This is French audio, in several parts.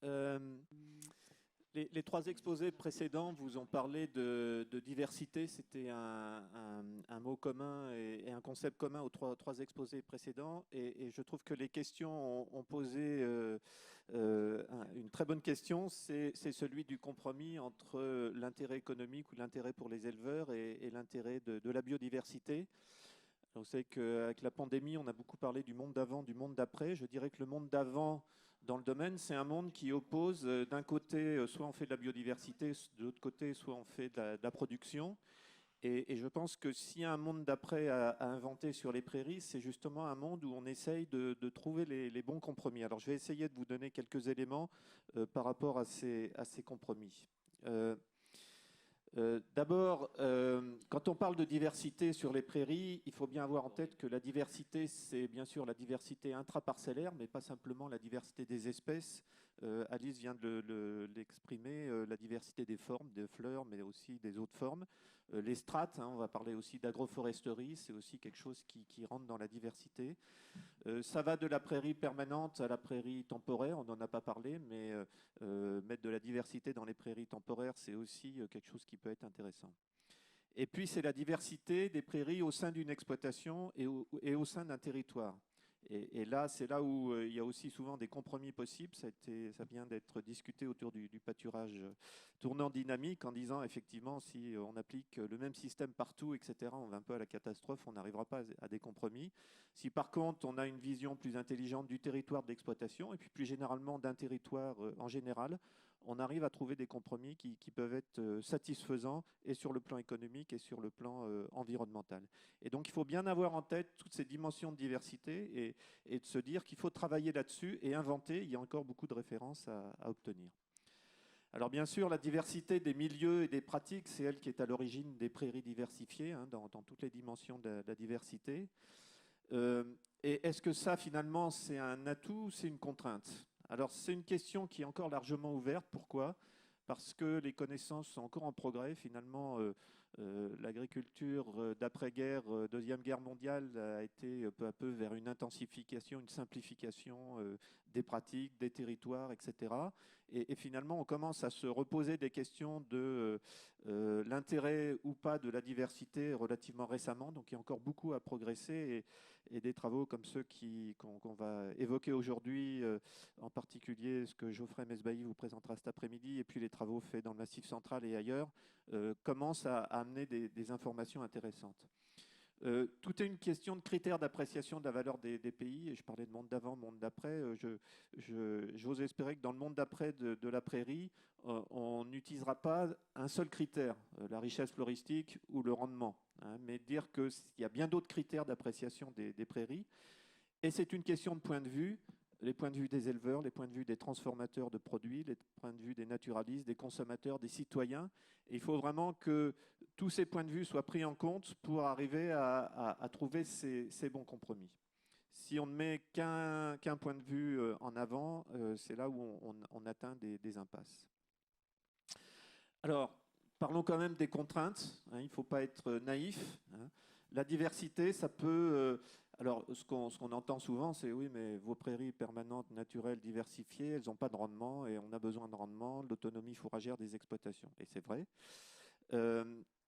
Euh, les trois exposés précédents vous ont parlé de diversité. C'était un mot commun et un concept commun aux trois exposés précédents. Et je trouve que les questions ont posé une très bonne question. C'est celui du compromis entre l'intérêt économique ou l'intérêt pour les éleveurs et l'intérêt de la biodiversité. Vous savez qu'avec la pandémie, on a beaucoup parlé du monde d'avant, du monde d'après. Je dirais que le monde d'avant, dans le domaine, c'est un monde qui oppose d'un côté, soit on fait de la biodiversité, de l'autre côté, soit on fait de la production. Et je pense que s'il y a un monde d'après à inventer sur les prairies, c'est justement un monde où on essaye de trouver les bons compromis. Alors je vais essayer de vous donner quelques éléments par rapport à ces compromis. D'abord, quand on parle de diversité sur les prairies, il faut bien avoir en tête que la diversité, c'est bien sûr la diversité intraparcellaire, mais pas simplement la diversité des espèces. Alice vient de l'exprimer, la diversité des formes, des fleurs, mais aussi des autres formes. Les strates, on va parler aussi d'agroforesterie, c'est aussi quelque chose qui rentre dans la diversité. Ça va de la prairie permanente à la prairie temporaire, on n'en a pas parlé, mais mettre de la diversité dans les prairies temporaires, c'est aussi quelque chose qui peut être intéressant. Et puis, c'est la diversité des prairies au sein d'une exploitation et au sein d'un territoire. Et là, c'est là où il y a aussi souvent des compromis possibles. Ça vient d'être discuté autour du pâturage tournant dynamique en disant effectivement, si on applique le même système partout, etc., on va un peu à la catastrophe, on n'arrivera pas à des compromis. Si par contre, on a une vision plus intelligente du territoire d'exploitation et puis plus généralement d'un territoire en général, on arrive à trouver des compromis qui peuvent être satisfaisants et sur le plan économique et sur le plan environnemental. Et donc, il faut bien avoir en tête toutes ces dimensions de diversité et de se dire qu'il faut travailler là-dessus et inventer. Il y a encore beaucoup de références à obtenir. Alors, bien sûr, la diversité des milieux et des pratiques, c'est elle qui est à l'origine des prairies diversifiées, dans toutes les dimensions de la diversité. Et est-ce que ça, finalement, c'est un atout ou c'est une contrainte? Alors, c'est une question qui est encore largement ouverte. Pourquoi? Parce que les connaissances sont encore en progrès. Finalement, l'agriculture d'après-guerre, Deuxième Guerre mondiale, a été peu à peu vers une intensification, une simplification des pratiques, des territoires, etc. Et finalement, on commence à se reposer des questions de l'intérêt ou pas de la diversité relativement récemment. Donc, il y a encore beaucoup à progresser et des travaux comme ceux qu'on va évoquer aujourd'hui, en particulier ce que Geoffrey Mesbahi vous présentera cet après-midi, et puis les travaux faits dans le Massif central et ailleurs, commencent à amener des informations intéressantes. Tout est une question de critères d'appréciation de la valeur des pays, et je parlais de monde d'avant, monde d'après. J'ose espérer que dans le monde d'après de la prairie, on n'utilisera pas un seul critère, la richesse floristique ou le rendement, mais dire qu'il y a bien d'autres critères d'appréciation des prairies. Et c'est une question de point de vue, les points de vue des éleveurs, les points de vue des transformateurs de produits, les points de vue des naturalistes, des consommateurs, des citoyens. Et il faut vraiment que tous ces points de vue soient pris en compte pour arriver à trouver ces bons compromis. Si on ne met qu'un point de vue en avant, c'est là où on atteint des impasses. Alors, parlons quand même des contraintes. Il ne faut pas être naïf. La diversité, ça peut... alors, ce qu'on entend souvent, c'est oui, mais vos prairies permanentes, naturelles, diversifiées, elles n'ont pas de rendement et on a besoin de rendement, de l'autonomie fourragère des exploitations. Et c'est vrai.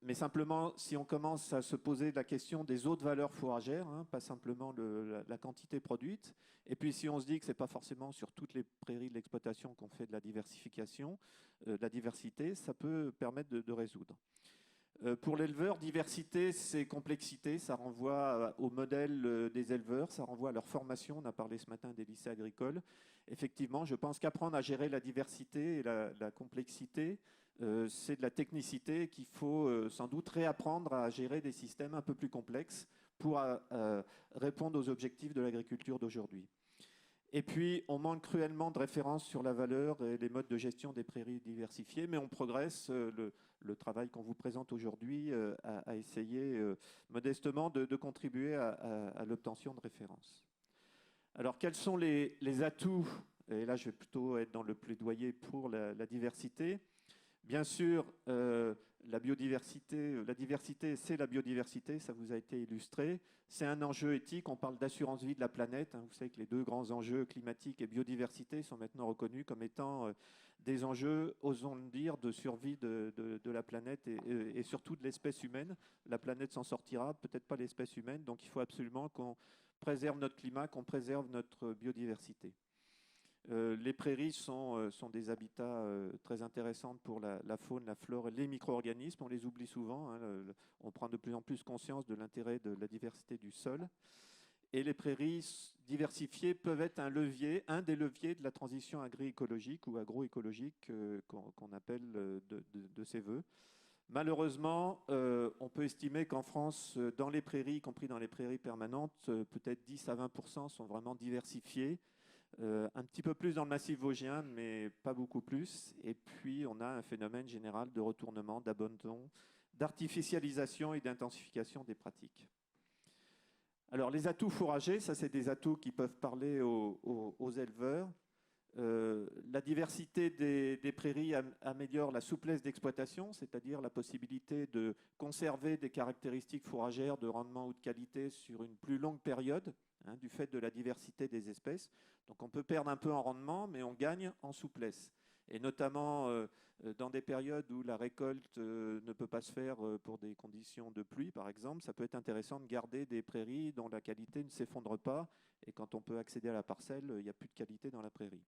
Mais simplement, si on commence à se poser la question des autres valeurs fourragères, pas simplement la quantité produite, et puis si on se dit que ce n'est pas forcément sur toutes les prairies de l'exploitation qu'on fait de la diversification, de la diversité, ça peut permettre de résoudre. Pour l'éleveur, diversité, c'est complexité. Ça renvoie au modèle des éleveurs, ça renvoie à leur formation. On a parlé ce matin des lycées agricoles. Effectivement, je pense qu'apprendre à gérer la diversité et la complexité, c'est de la technicité qu'il faut sans doute réapprendre à gérer des systèmes un peu plus complexes pour répondre aux objectifs de l'agriculture d'aujourd'hui. Et puis, on manque cruellement de références sur la valeur et les modes de gestion des prairies diversifiées, mais on progresse. Le travail qu'on vous présente aujourd'hui a essayé modestement de contribuer à l'obtention de références. Alors, quels sont les atouts? Et là, je vais plutôt être dans le plaidoyer pour la diversité. Bien sûr, la diversité, c'est la biodiversité, ça vous a été illustré. C'est un enjeu éthique, on parle d'assurance vie de la planète. Vous savez que les deux grands enjeux, climatique et biodiversité, sont maintenant reconnus comme étant des enjeux, osons le dire, de survie de la planète et surtout de l'espèce humaine. La planète s'en sortira, peut-être pas l'espèce humaine, donc il faut absolument qu'on préserve notre climat, qu'on préserve notre biodiversité. Les prairies sont des habitats très intéressants pour la faune, la flore et les micro-organismes. On les oublie souvent. On prend de plus en plus conscience de l'intérêt de la diversité du sol. Et les prairies diversifiées peuvent être un des leviers de la transition agroécologique ou agroécologique qu'on appelle de ses voeux. Malheureusement, on peut estimer qu'en France, dans les prairies, y compris dans les prairies permanentes, peut-être 10 à 20% sont vraiment diversifiées. Un petit peu plus dans le massif vosgien, mais pas beaucoup plus. Et puis, on a un phénomène général de retournement, d'abandon, d'artificialisation et d'intensification des pratiques. Alors, les atouts fourragers, ça, c'est des atouts qui peuvent parler aux éleveurs. La diversité des prairies améliore la souplesse d'exploitation, c'est-à-dire la possibilité de conserver des caractéristiques fourragères de rendement ou de qualité sur une plus longue période, du fait de la diversité des espèces. Donc on peut perdre un peu en rendement, mais on gagne en souplesse. Et notamment dans des périodes où la récolte ne peut pas se faire pour des conditions de pluie, par exemple, ça peut être intéressant de garder des prairies dont la qualité ne s'effondre pas. Et quand on peut accéder à la parcelle, il n'y a plus de qualité dans la prairie.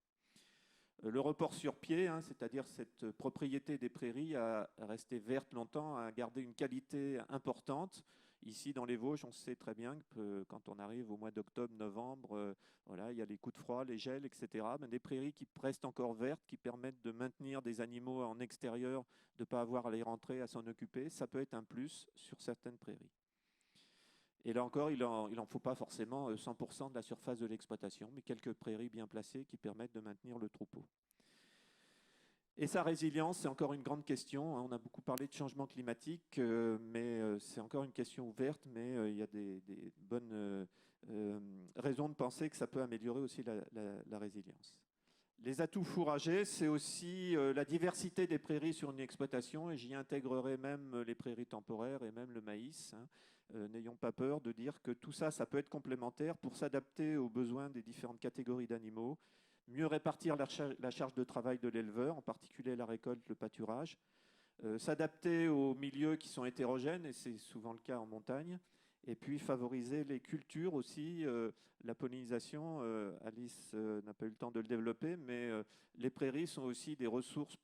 Le report sur pied, c'est-à-dire cette propriété des prairies à rester verte longtemps, à garder une qualité importante. Ici, dans les Vosges, on sait très bien que quand on arrive au mois d'octobre, novembre, voilà, il y a les coups de froid, les gels, etc. Mais des prairies qui restent encore vertes, qui permettent de maintenir des animaux en extérieur, de ne pas avoir à les rentrer, à s'en occuper, ça peut être un plus sur certaines prairies. Et là encore, il n'en faut pas forcément 100% de la surface de l'exploitation, mais quelques prairies bien placées qui permettent de maintenir le troupeau. Et sa résilience, c'est encore une grande question. On a beaucoup parlé de changement climatique, mais c'est encore une question ouverte, mais il y a des bonnes raisons de penser que ça peut améliorer aussi la résilience. Les atouts fourragers, c'est aussi la diversité des prairies sur une exploitation, et j'y intégrerai même les prairies temporaires et même le maïs. N'ayons pas peur de dire que tout ça, ça peut être complémentaire pour s'adapter aux besoins des différentes catégories d'animaux, mieux répartir la charge de travail de l'éleveur, en particulier la récolte, le pâturage, s'adapter aux milieux qui sont hétérogènes, et c'est souvent le cas en montagne, et puis favoriser les cultures aussi, la pollinisation. Alice n'a pas eu le temps de le développer, mais les prairies sont aussi des ressources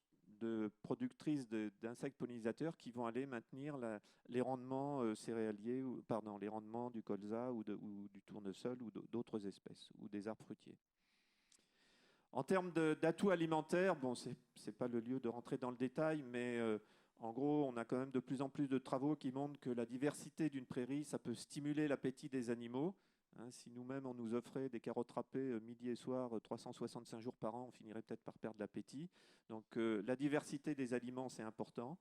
productrices d'insectes pollinisateurs qui vont aller maintenir les rendements céréaliers, les rendements du colza ou du tournesol ou d'autres espèces, ou des arbres fruitiers. En termes d'atouts alimentaires, bon, ce n'est pas le lieu de rentrer dans le détail, mais en gros, on a quand même de plus en plus de travaux qui montrent que la diversité d'une prairie, ça peut stimuler l'appétit des animaux. Si nous-mêmes, on nous offrait des carottes râpées midi et soir, 365 jours par an, on finirait peut-être par perdre l'appétit. Donc la diversité des aliments, c'est important.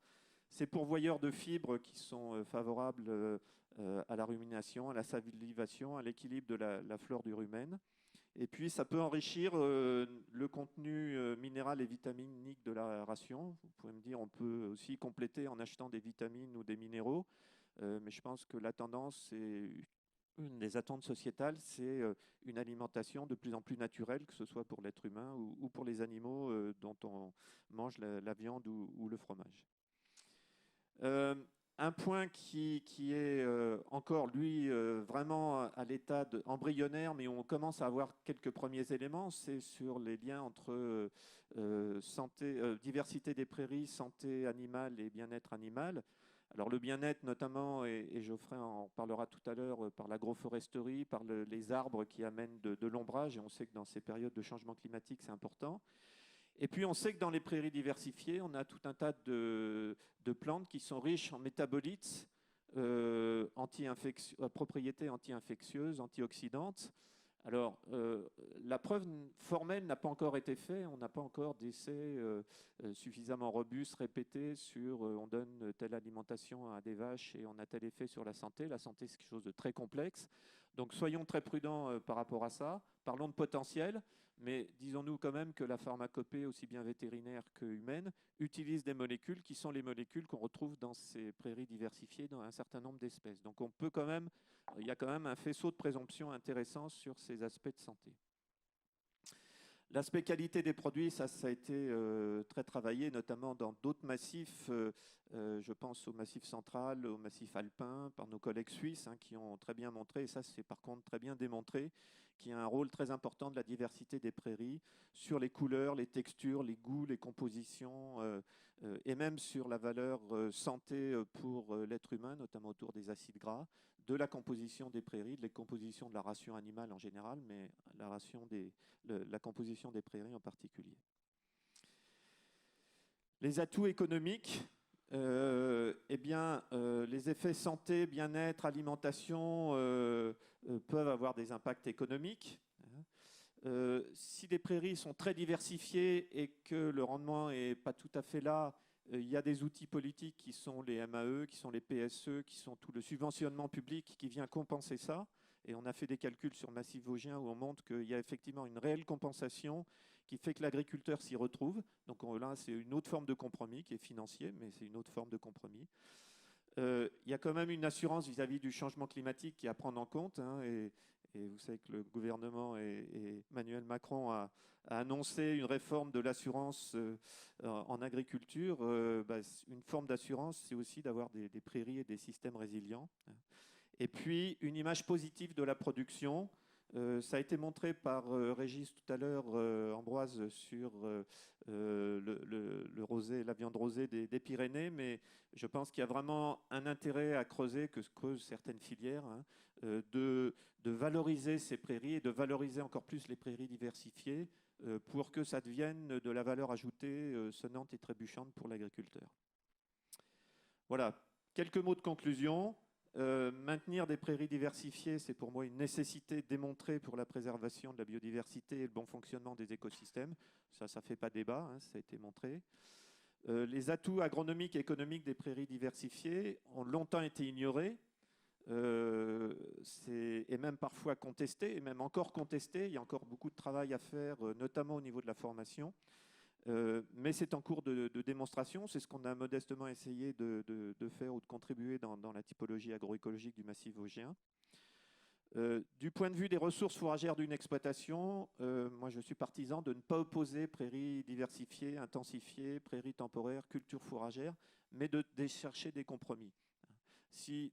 C'est pourvoyeur de fibres qui sont favorables à la rumination, à la salivation, à l'équilibre de la flore du rumen. Et puis, ça peut enrichir le contenu minéral et vitaminique de la ration. Vous pouvez me dire, on peut aussi compléter en achetant des vitamines ou des minéraux. Mais je pense que la tendance, c'est une des attentes sociétales, c'est une alimentation de plus en plus naturelle, que ce soit pour l'être humain ou pour les animaux dont on mange la viande ou le fromage. Un point qui est encore, lui, vraiment à l'état embryonnaire, mais on commence à avoir quelques premiers éléments, c'est sur les liens entre diversité des prairies, santé animale et bien-être animal. Alors le bien-être notamment, et Geoffrey en parlera tout à l'heure, par l'agroforesterie, par les arbres qui amènent de l'ombrage, et on sait que dans ces périodes de changement climatique, c'est important. Et puis on sait que dans les prairies diversifiées, on a tout un tas de plantes qui sont riches en métabolites, à propriétés anti-infectieuses, antioxydantes. Alors, la preuve formelle n'a pas encore été faite, on n'a pas encore d'essais suffisamment robustes, répétés sur on donne telle alimentation à des vaches et on a tel effet sur la santé. La santé, c'est quelque chose de très complexe. Donc soyons très prudents par rapport à ça. Parlons de potentiel, mais disons-nous quand même que la pharmacopée, aussi bien vétérinaire que humaine, utilise des molécules qui sont les molécules qu'on retrouve dans ces prairies diversifiées dans un certain nombre d'espèces. Donc on peut quand même, il y a quand même un faisceau de présomption intéressant sur ces aspects de santé. L'aspect qualité des produits, ça a été très travaillé, notamment dans d'autres massifs. Je pense au massif central, au massif alpin, par nos collègues suisses, qui ont très bien montré, et ça c'est par contre très bien démontré, qu'il y a un rôle très important de la diversité des prairies sur les couleurs, les textures, les goûts, les compositions, et même sur la valeur santé pour l'être humain, notamment autour des acides gras, de la composition des prairies, de la composition de la ration animale en général, mais la composition des prairies en particulier. Les atouts économiques, les effets santé, bien-être, alimentation peuvent avoir des impacts économiques. Si les prairies sont très diversifiées et que le rendement n'est pas tout à fait là, il y a des outils politiques qui sont les MAE, qui sont les PSE, qui sont tout le subventionnement public qui vient compenser ça. Et on a fait des calculs sur Massif Vosgien où on montre qu'il y a effectivement une réelle compensation qui fait que l'agriculteur s'y retrouve. Donc là, c'est une autre forme de compromis qui est financier, mais c'est une autre forme de compromis. Il y a quand même une assurance vis-à-vis du changement climatique qui est à prendre en compte. Et vous savez que le gouvernement et Emmanuel Macron a annoncé une réforme de l'assurance en agriculture. Une forme d'assurance, c'est aussi d'avoir des prairies et des systèmes résilients. Et puis, une image positive de la production. Ça a été montré par Régis tout à l'heure, Ambroise, sur le rosé, la viande rosée des Pyrénées, mais je pense qu'il y a vraiment un intérêt à creuser, que creusent certaines filières, de valoriser ces prairies et de valoriser encore plus les prairies diversifiées pour que ça devienne de la valeur ajoutée sonnante et trébuchante pour l'agriculteur. Voilà, quelques mots de conclusion. Maintenir des prairies diversifiées, c'est pour moi une nécessité démontrée pour la préservation de la biodiversité et le bon fonctionnement des écosystèmes. Ça ne fait pas débat, ça a été montré. Les atouts agronomiques et économiques des prairies diversifiées ont longtemps été ignorés et même parfois contestés, et même encore contestés. Il y a encore beaucoup de travail à faire, notamment au niveau de la formation. Mais c'est en cours de démonstration. C'est ce qu'on a modestement essayé de faire ou de contribuer dans la typologie agroécologique du massif vosgien. Du point de vue des ressources fourragères d'une exploitation, moi je suis partisan de ne pas opposer prairies diversifiées, intensifiées, prairies temporaires, cultures fourragères, mais de chercher des compromis.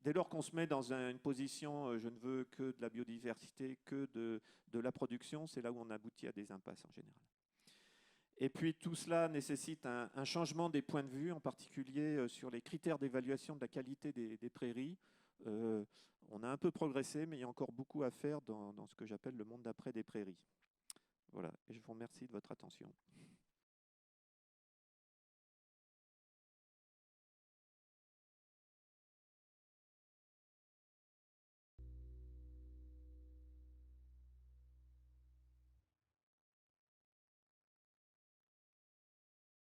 Dès lors qu'on se met dans une position je ne veux que de la biodiversité, que de la production, c'est là où on aboutit à des impasses en général. Et puis tout cela nécessite un changement des points de vue, en particulier sur les critères d'évaluation de la qualité des prairies. On a un peu progressé, mais il y a encore beaucoup à faire dans ce que j'appelle le monde d'après des prairies. Voilà, et je vous remercie de votre attention.